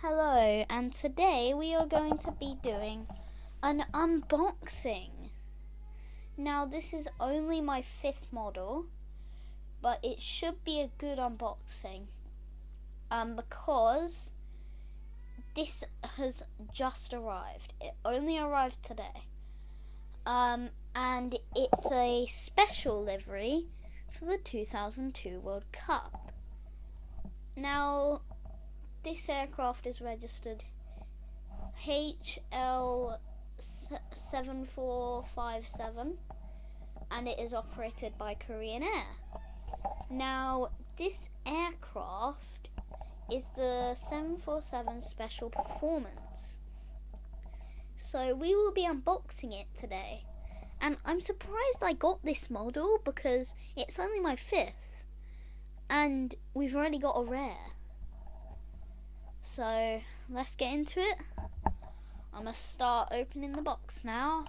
Hello, and today we are going to be doing an unboxing. Now, this is only my 5th model, but it should be a good unboxing because this has just arrived. It only arrived today. And it's a special livery for the 2002 World Cup. Now, this aircraft is registered HL7457 and it is operated by Korean Air. Now, this aircraft is the 747 Special Performance. So we will be unboxing it today. And I'm surprised I got this model because it's only my 5th. And we've already got a rare. So let's get into it. I'm going to start opening the box now.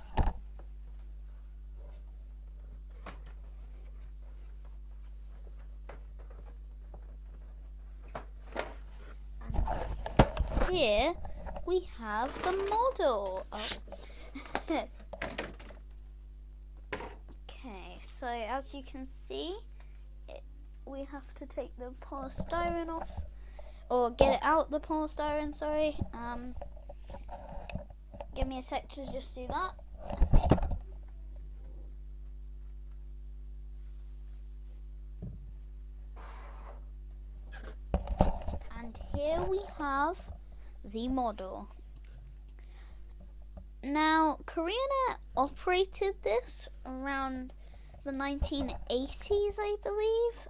And here we have the model. Okay, so as you can see, we have to take the polystyrene off. Or get it out the polystyrene, sorry. Give me a sec to just do that. And here we have the model. Now, Korean Air operated this around the 1980s, I believe.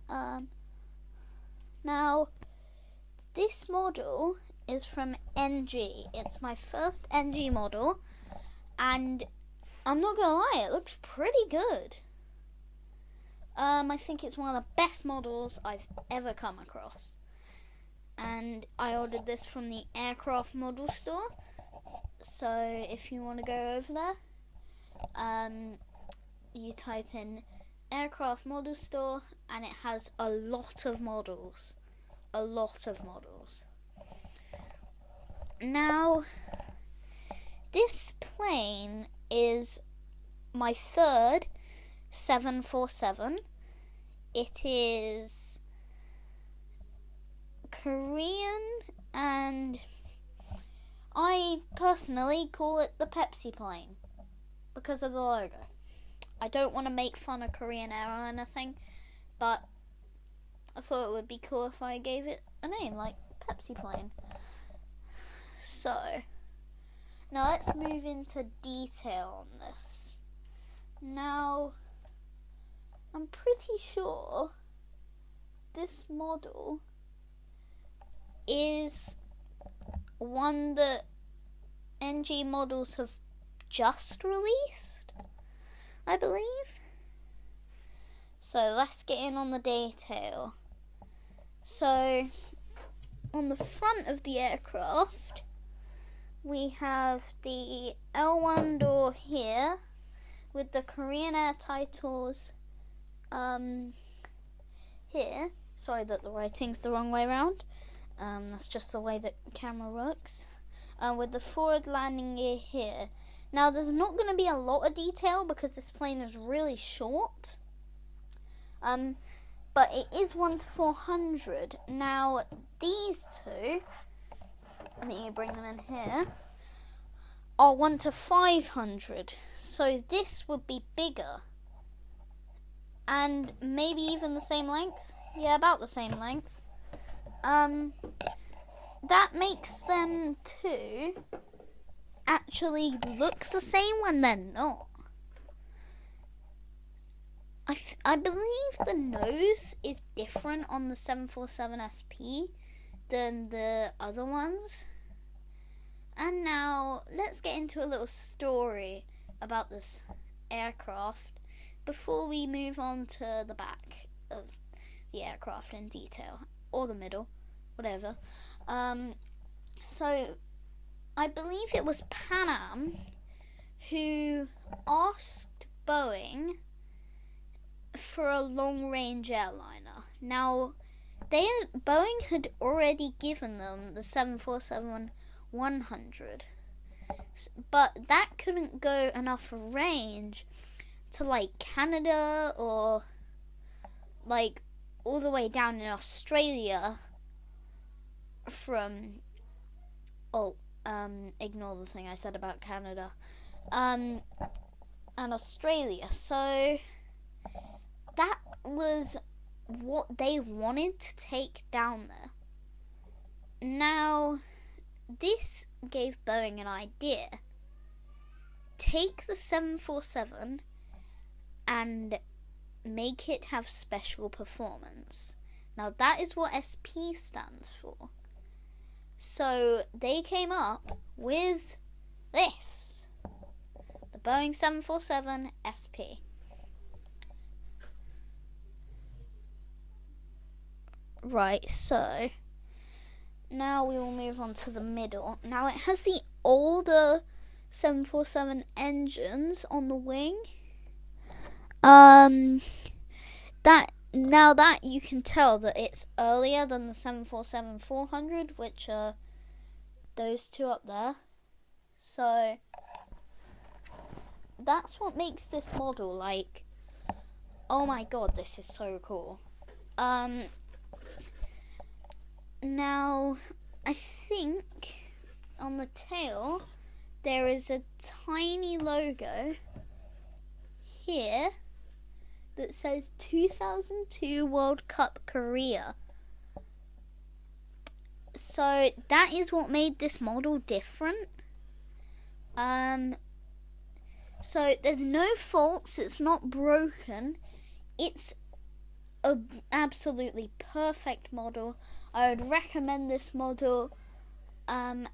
Now, this model is from NG. It's my first NG model, and I'm not gonna lie, it looks pretty good. I think it's one of the best models I've ever come across. And I ordered this from the aircraft model store. So if you want to go over there, you type in aircraft model store, and it has a lot of models. Now, this plane is my 3rd 747. It is Korean, and I personally call it the Pepsi plane because of the logo. I don't want to make fun of Korean Air or anything, but I thought it would be cool if I gave it a name like Pepsi plane. So, now let's move into detail on this. Now, I'm pretty sure this model is one that NG models have just released, I believe. So let's get in on the detail. So on the front of the aircraft, we have the L1 door here with the Korean Air titles here. Sorry that the writing's the wrong way around. That's just the way that camera works. With the forward landing gear here. Now, there's not going to be a lot of detail because this plane is really short. But it is 1 to 400. Now, these two, let me bring them in here, are 1 to 500. So this would be bigger. And maybe even the same length. Yeah, about the same length. That makes them two actually look the same when they're not. I believe the nose is different on the 747 SP than the other ones. And now let's get into a little story about this aircraft before we move on to the back of the aircraft in detail, or the middle, whatever. So I believe it was Pan Am who asked Boeing for a long-range airliner. Now, Boeing had already given them the 747-100, but that couldn't go enough range to like Canada or like all the way down in Australia from ignore the thing I said about Canada and Australia. So that was what they wanted to take down there. Now this gave Boeing an idea. Take the 747 and make it have special performance. Now that is what SP stands for. So they came up with this, the Boeing 747 SP. Right, so now we will move on to the middle. Now it has the older 747 engines on the wing. That you can tell that it's earlier than the 747-400, which are those two up there. So that's what makes this model like, oh my god, this is so cool. Now I think on the tail there is a tiny logo here that says 2002 World Cup Korea. So that is what made this model different. So there's no faults, it's not broken. It's a absolutely perfect model. I would recommend this model. And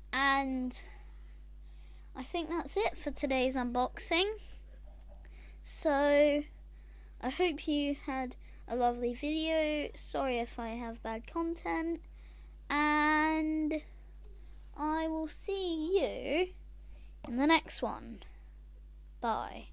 I think that's it for today's unboxing. So I hope you had a lovely video. Sorry if I have bad content. And I will see you in the next one. Bye.